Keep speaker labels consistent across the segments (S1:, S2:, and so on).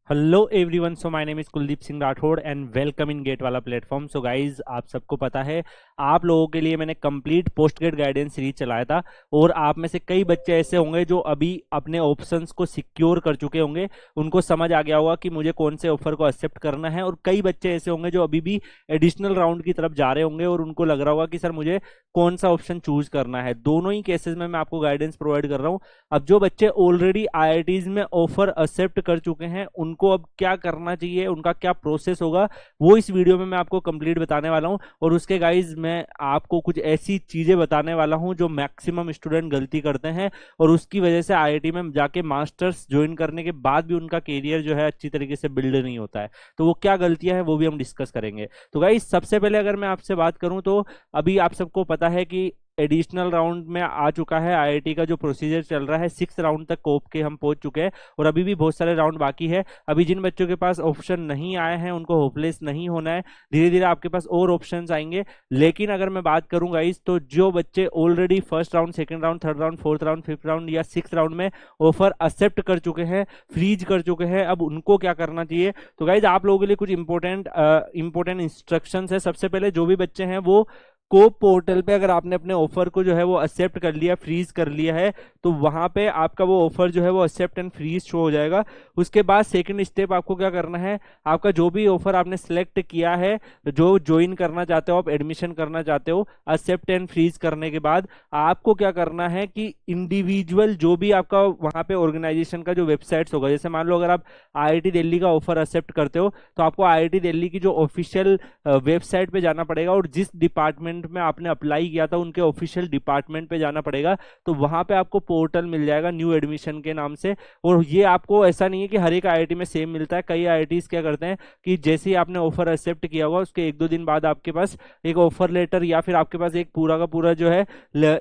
S1: Hello everyone, so my name is Kuldeep Singh Rathore and welcome in GATE वाला platform. So guys, आप सबको पता है आप लोगों के लिए मैंने complete post GATE guidance series चलाया था। और आप में से कई बच्चे ऐसे होंगे जो अभी अपने ऑप्शंस को सिक्योर कर चुके होंगे, उनको समझ आ गया होगा कि मुझे कौन से ऑफर को एक्सेप्ट करना है। और कई बच्चे ऐसे होंगे जो अभी भी एडिशनल राउंड की तरफ जा रहे होंगे और उनको लग रहा होगा कि सर मुझे कौन सा ऑप्शन चूज करना है। दोनों ही केसेस में मैं आपको गाइडेंस प्रोवाइड कर रहा हूँ। अब जो बच्चे ऑलरेडी आईआईटीज में ऑफर एक्सेप्ट कर चुके हैं उनको अब क्या करना चाहिए, उनका क्या प्रोसेस होगा, वो इस वीडियो में मैं आपको कंप्लीट बताने वाला हूं। और उसके गाइज मैं आपको कुछ ऐसी चीजें बताने वाला हूं जो मैक्सिमम स्टूडेंट गलती करते हैं और उसकी वजह से आईआईटी में जाके मास्टर्स ज्वाइन करने के बाद भी उनका कैरियर जो है अच्छी तरीके से बिल्ड नहीं होता है। तो वो क्या गलतियां हैं वो भी हम डिस्कस करेंगे। तो गाइज सबसे पहले अगर मैं आपसे बात करूं तो अभी आप सबको पता है कि एडिशनल राउंड में आ चुका है आईआईटी का जो प्रोसीजर चल रहा है। 6 राउंड तक कोप के हम पहुंच चुके हैं और अभी भी बहुत सारे राउंड बाकी है। अभी जिन बच्चों के पास ऑप्शन नहीं आए हैं उनको होपलेस नहीं होना है, धीरे धीरे आपके पास और ऑप्शंस आएंगे। लेकिन अगर मैं बात करूंगा इस तो जो बच्चे already first round, second round, third round, fourth round, fifth round या 6 राउंड में ऑफर एक्सेप्ट कर चुके हैं, फ्रीज कर चुके हैं, अब उनको क्या करना चाहिए। तो गाइज आप लोगों के लिए कुछ इंपॉर्टेंट इंस्ट्रक्शंस है। सबसे पहले जो भी बच्चे हैं वो कोप पोर्टल पे अगर आपने अपने ऑफर को जो है वो एक्सेप्ट कर लिया, फ्रीज कर लिया है, तो वहां पे आपका वो ऑफर जो है वो एक्सेप्ट एंड फ्रीज शो हो जाएगा। उसके बाद सेकंड स्टेप आपको क्या करना है, आपका जो भी ऑफर आपने सेलेक्ट किया है, जो ज्वाइन करना चाहते हो, आप एडमिशन करना चाहते हो, एक्सेप्ट एंड फ्रीज करने के बाद आपको क्या करना है कि इंडिविजुअल जो भी आपका वहां पे ऑर्गेनाइजेशन का जो वेबसाइट्स होगा, जैसे मान लो अगर आप आईआईटी दिल्ली का ऑफर एक्सेप्ट करते हो तो आपको आईआईटी दिल्ली की जो ऑफिशियल वेबसाइट पे जाना पड़ेगा और जिस डिपार्टमेंट में आपने अप्लाई किया था उनके ऑफिशियल डिपार्टमेंट पे जाना पड़ेगा। तो वहां पे आपको पोर्टल मिल जाएगा न्यू एडमिशन के नाम से। और ये आपको ऐसा नहीं है कि हर एक आईआईटी में सेम मिलता है। कई आईआईटीज क्या करते हैं कि जैसे ही आपने ऑफर एक्सेप्ट किया होगा उसके 1-2 दिन बाद आपके पास एक ऑफर लेटर या फिर आपके पास एक पूरा का पूरा जो है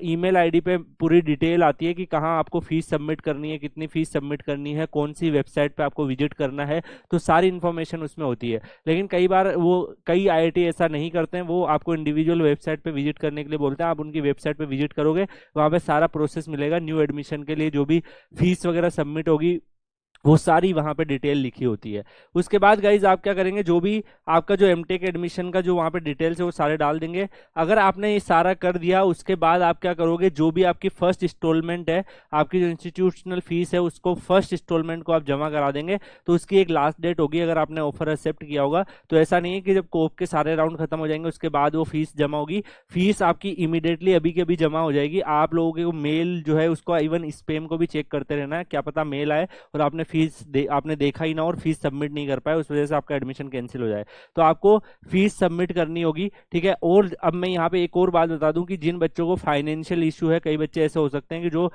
S1: ईमेल आईडी पे पूरी डिटेल आती है कि कहाँ आपको फीस सबमिट करनी है, कितनी फीस सबमिट करनी है, कौन सी वेबसाइट पे आपको विजिट करना है। तो सारी इंफॉर्मेशन उसमें होती है। लेकिन कई बार वो कई आईआईटी ऐसा नहीं करते हैं, वो आपको इंडिविजुअल वेबसाइट पे विजिट करने के लिए बोलते हैं। आप उनकी वेबसाइट पे विजिट करोगे, वहां पे सारा प्रोसेस मिलेगा। न्यू एडमिशन के लिए जो भी फीस वगैरह सबमिट होगी वो सारी वहां पे डिटेल लिखी होती है। उसके बाद गाइज आप क्या करेंगे, जो भी आपका जो एमटेक एडमिशन का जो वहां पे डिटेल्स है वो सारे डाल देंगे। अगर आपने ये सारा कर दिया उसके बाद आप क्या करोगे, जो भी आपकी फर्स्ट इंस्टॉलमेंट है, आपकी जो इंस्टीट्यूशनल फीस है उसको फर्स्ट इंस्टॉलमेंट को आप जमा करा देंगे। तो उसकी एक लास्ट डेट होगी अगर आपने ऑफर एक्सेप्ट किया होगा। तो ऐसा नहीं है कि जब कोप के सारे राउंड खत्म हो जाएंगे उसके बाद वो फीस जमा होगी। फीस आपकी इमीडिएटली अभी के अभी जमा हो जाएगी। आप लोगों के मेल जो है उसको इवन स्पैम को भी चेक करते रहना है, क्या पता मेल आए और आपने आपने देखा ही ना और फीस सबमिट नहीं कर पाए, उस वजह से आपका एडमिशन कैंसिल हो जाए। तो आपको फीस सबमिट करनी होगी, ठीक है। और अब मैं यहाँ पे एक और बात बता दूं कि जिन बच्चों को फाइनेंशियल इशू है, कई बच्चे ऐसे हो सकते हैं कि जो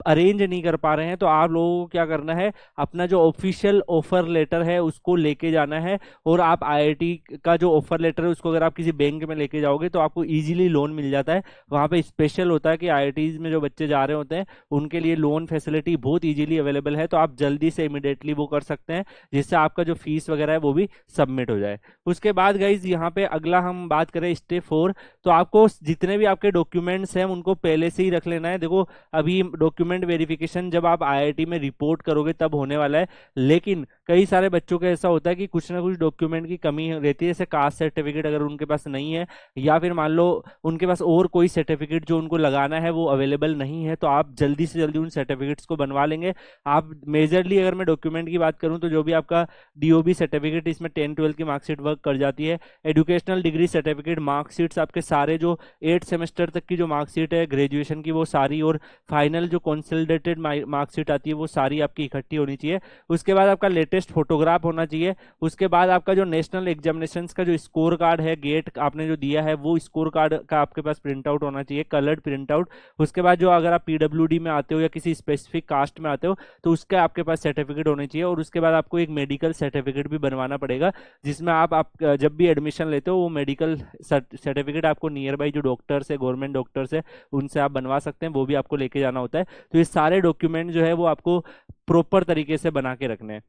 S1: अरेंज नहीं कर पा रहे हैं, तो आप लोगों को क्या करना है, अपना जो ऑफिशियल ऑफर लेटर है उसको लेके जाना है। और आप आईआईटी का जो ऑफर लेटर है उसको अगर आप किसी बैंक में लेके जाओगे तो आपको इजीली लोन मिल जाता है। वहां पे स्पेशल होता है कि आईआईटीज में जो बच्चे जा रहे होते हैं उनके लिए लोन फैसिलिटी बहुत इजीली अवेलेबल है। तो आप जल्दी से इमिडिएटली वो कर सकते हैं जिससे आपका जो फीस वगैरह है वो भी सबमिट हो जाए। उसके बाद गाइज यहाँ पे अगला हम बात करें स्टेप 4। तो आपको जितने भी आपके डॉक्यूमेंट्स हैं उनको पहले से ही रख लेना है। देखो अभी डॉक्यूमेंट वेरिफिकेशन जब आप आईआईटी में रिपोर्ट करोगे तब होने वाला है। लेकिन कई सारे बच्चों का ऐसा होता है कि कुछ ना कुछ डॉक्यूमेंट की कमी रहती है, जैसे कास्ट सर्टिफिकेट अगर उनके पास नहीं है या फिर मान लो उनके पास और कोई सर्टिफिकेट जो उनको लगाना है वो अवेलेबल नहीं है, तो आप जल्दी से जल्दी उन सर्टिफिकेट्स को बनवा लेंगे। आप मेजरली अगर मैं डॉक्यूमेंट की बात करूं तो जो भी आपका डीओबी सर्टिफिकेट, इसमें 10-12 की मार्कशीट वर्क कर जाती है। एजुकेशनल डिग्री सर्टिफिकेट, मार्कशीट्स आपके सारे जो 8 सेमेस्टर तक की जो मार्कशीट है ग्रेजुएशन की वो सारी, और फाइनल जो कंसोलिडेटेड मार्कशीट आती है वो सारी आपकी इकट्ठी होनी चाहिए। उसके बाद आपका लेटेस्ट फोटोग्राफ होना चाहिए। उसके बाद आपका जो नेशनल एग्जामिनेशन का जो स्कोर कार्ड है, गेट आपने जो दिया है वो स्कोर कार्ड का आपके पास प्रिंट आउट होना चाहिए, कलर्ड प्रिंट आउट। उसके बाद जो अगर आप पीडब्ल्यूडी में आते हो या किसी स्पेसिफिक कास्ट में आते हो तो उसका आपके पास सर्टिफिकेट होनी चाहिए। और उसके बाद आपको एक मेडिकल सर्टिफिकेट भी बनवाना पड़ेगा जिसमें आप जब भी एडमिशन लेते हो वो मेडिकल सर्टिफिकेट आपको नियर बाई जो डॉक्टर्स है, गवर्नमेंट डॉक्टर्स है, उनसे आप बनवा सकते हैं, वो भी आपको लेके जाना होता है। तो ये सारे डॉक्यूमेंट जो है वो आपको प्रॉपर तरीके से बना के रखने हैं।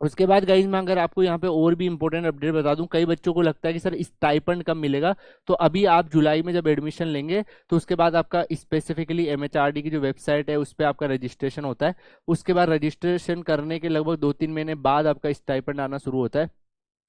S1: उसके बाद गाइज मैं अगर आपको यहाँ पे और भी इंपॉर्टेंट अपडेट बता दूं, कई बच्चों को लगता है कि सर स्टाइपेंड कब मिलेगा। तो अभी आप जुलाई में जब एडमिशन लेंगे तो उसके बाद आपका स्पेसिफिकली एमएचआरडी की जो वेबसाइट है उस पर आपका रजिस्ट्रेशन होता है। उसके बाद रजिस्ट्रेशन करने के लगभग 2-3 महीने बाद आपका स्टाइपेंड आना शुरू होता है।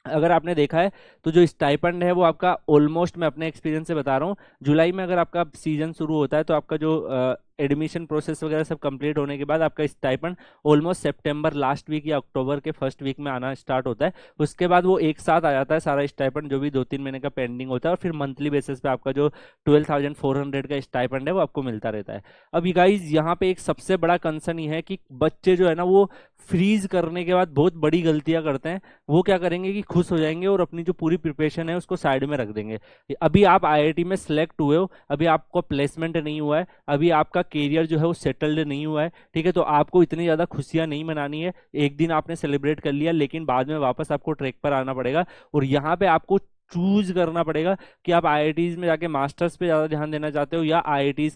S1: अगर आपने देखा है तो जो स्टाइपेंड है वो आपका ऑलमोस्ट, मैं अपने एक्सपीरियंस से बता रहा हूँ, जुलाई में अगर आपका सीजन शुरू होता है तो आपका जो एडमिशन प्रोसेस वगैरह सब कंप्लीट होने के बाद आपका स्टाइपेंड ऑलमोस्ट सितंबर लास्ट वीक या अक्टूबर के फर्स्ट वीक में आना स्टार्ट होता है। उसके बाद वो एक साथ आ जाता है सारा स्टाइपेंड, जो भी 2-3 महीने का पेंडिंग होता है, और फिर मंथली बेसिस पे आपका जो 12,400 का स्टाइपेंड है वो आपको मिलता रहता है। अब ये गाइज यहाँ पे एक सबसे बड़ा कंसर्न ये है कि बच्चे जो है ना वो फ्रीज करने के बाद बहुत बड़ी गलतियां करते हैं। वो क्या करेंगे कि खुश हो जाएंगे और अपनी जो पूरी प्रिपरेशन है उसको साइड में रख देंगे। अभी आप आईआईटी में सिलेक्ट हुए हो, अभी आपको प्लेसमेंट नहीं हुआ है, अभी आपका कैरियर जो है वो सेटल्ड नहीं हुआ है, ठीक है, तो आपको इतनी ज्यादा खुशियां नहीं मनानी है। एक दिन आपने सेलिब्रेट कर लिया, लेकिन बाद में वापस आपको ट्रैक पर आना पड़ेगा और यहाँ पे आपको चूज करना पड़ेगा कि आप आईआईटीज में जाके मास्टर्स पे ज्यादा ध्यान देना चाहते हो या आईआईटीज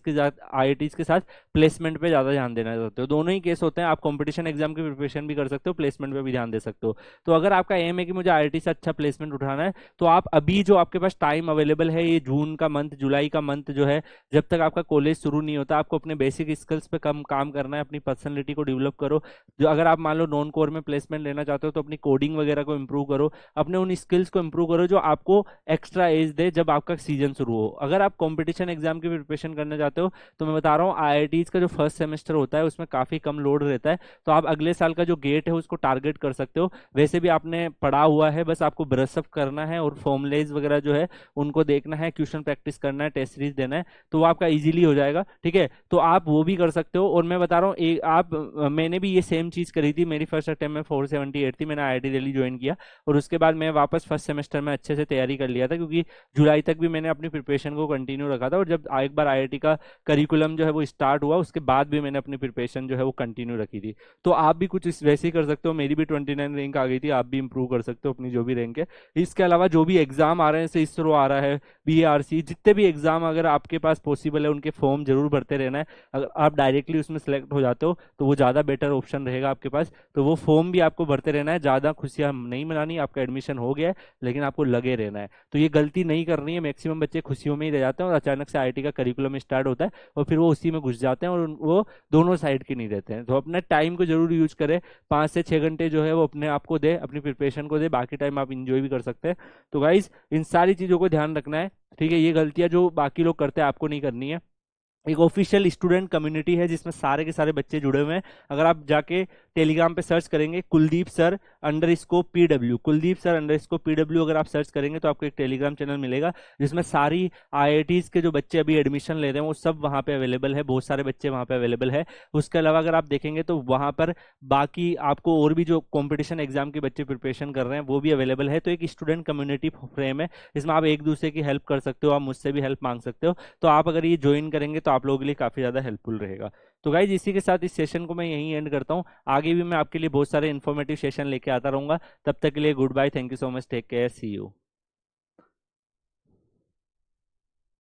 S1: के साथ प्लेसमेंट पे ज्यादा ध्यान देना चाहते हो। दोनों ही केस होते हैं, आप कंपटीशन एग्जाम की प्रिपरेशन भी कर सकते हो, प्लेसमेंट पे भी ध्यान दे सकते हो। तो अगर आपका एम है कि मुझे आईआईटी से अच्छा प्लेसमेंट उठाना है, तो आप अभी जो आपके पास टाइम अवेलेबल है, ये जून का मंथ, जुलाई का मंथ जो है, जब तक आपका कॉलेज शुरू नहीं होता, आपको अपने बेसिक स्किल्स पे कम काम करना है, अपनी पर्सनैलिटी को डेवलप करो। जो अगर आप मान लो नॉन कोर में प्लेसमेंट लेना चाहते हो तो अपनी कोडिंग वगैरह को इंप्रूव करो, अपने उन स्किल्स को इंप्रूव करो जो आपको एक्स्ट्रा एज दे जब आपका सीजन शुरू हो। अगर आप कंपटीशन एग्जाम की प्रिपरेशन करने जाते हो तो मैं बता रहा हूँ आईआईटीज का जो फर्स्ट सेमेस्टर होता है उसमें काफी कम लोड रहता है, तो आप अगले साल का जो गेट है उसको टारगेट कर सकते हो। वैसे भी आपने पढ़ा हुआ है, बस आपको ब्रशअप करना है और फॉर्मुलेज वगैरह जो है उनको देखना है, क्वेश्चन प्रैक्टिस करना है, टेस्ट सीरीज देना है, तो वो आपका इजीली हो जाएगा। ठीक है, तो आप वो भी कर सकते हो। और मैं बता रहा हूँ मैंने भी ये सेम चीज करी थी, मेरी फर्स्ट अटेम्प्ट में 478 थी, मैंने आईआईटी दिल्ली ज्वाइन किया और उसके बाद मैं वापस फर्स्ट सेमेस्टर में अच्छे से तैयारी कर लिया था, क्योंकि जुलाई तक भी मैंने अपनी प्रिपरेशन को कंटिन्यू रखा था। और जब एक बार आईआईटी का करिकुलम जो है वो स्टार्ट हुआ उसके बाद भी मैंने अपनी प्रिपरेशन जो है वो कंटिन्यू रखी थी। तो आप भी कुछ वैसे ही कर सकते हो। मेरी भी 29 रैंक आ गई थी, आप भी इंप्रूव कर सकते हो अपनी जो भी रैंक है। इसके अलावा जो भी एग्जाम आ रहे हैं, जैसे इसरो आ रहा है, बीआरसी, जितने भी एग्जाम अगर आपके पास पॉसिबल है उनके फॉर्म जरूर भरते रहना है। अगर आप डायरेक्टली उसमें सेलेक्ट हो जाते हो तो वो ज़्यादा बेटर ऑप्शन रहेगा आपके पास, तो वो फॉर्म भी आपको भरते रहना है। ज़्यादा खुशियाँ नहीं मनानी, आपका एडमिशन हो गया है लेकिन आपको लगे रहना है। तो ये गलती नहीं करनी है। मैक्सिमम बच्चे खुशियों में ही रह जाते हैं और अचानक से आईआईटी का करिकुलम स्टार्ट होता है और फिर वो उसी में घुस जाते हैं और वो दोनों साइड के नहीं रहते हैं। तो अपने टाइम को जरूर यूज करें, 5 से 6 घंटे जो है वो अपने आप को दे, अपनी प्रिपरेशन को दे, बाकी टाइम आप इंजॉय भी कर सकते हैं। तो गाइज इन सारी चीज़ों को ध्यान रखना है, ठीक है। ये गलतियां जो बाकी लोग करते हैं आपको नहीं करनी है। एक ऑफिशियल स्टूडेंट कम्युनिटी है जिसमें सारे के सारे बच्चे जुड़े हुए हैं। अगर आप जाके टेलीग्राम पे सर्च करेंगे Kuldeep sir underscore PW, Kuldeep sir underscore PW, अगर आप सर्च करेंगे तो आपको एक टेलीग्राम चैनल मिलेगा जिसमें सारी आईआईटीज के जो बच्चे अभी एडमिशन ले रहे हैं वो सब वहाँ पे अवेलेबल है, बहुत सारे बच्चे वहाँ पे अवेलेबल है। उसके अलावा अगर आप देखेंगे तो वहाँ पर बाकी आपको और भी जो कॉम्पिटिशन एग्जाम के बच्चे प्रिपरेशन कर रहे हैं वो भी अवेलेबल है। तो एक स्टूडेंट कम्युनिटी फ्रेम है जिसमें आप एक दूसरे की हेल्प कर सकते हो, आप मुझसे भी हेल्प मांग सकते हो। तो आप अगर ये ज्वाइन करेंगे तो आप लोगों के लिए काफ़ी ज़्यादा हेल्पफुल रहेगा। तो गाइज इसी के साथ इस सेशन को मैं यहीं एंड करता हूँ। आगे भी मैं आपके लिए बहुत सारे इन्फॉर्मेटिव सेशन लेके आता रहूंगा। तब तक के लिए goodbye, thank you so much, take care, see you.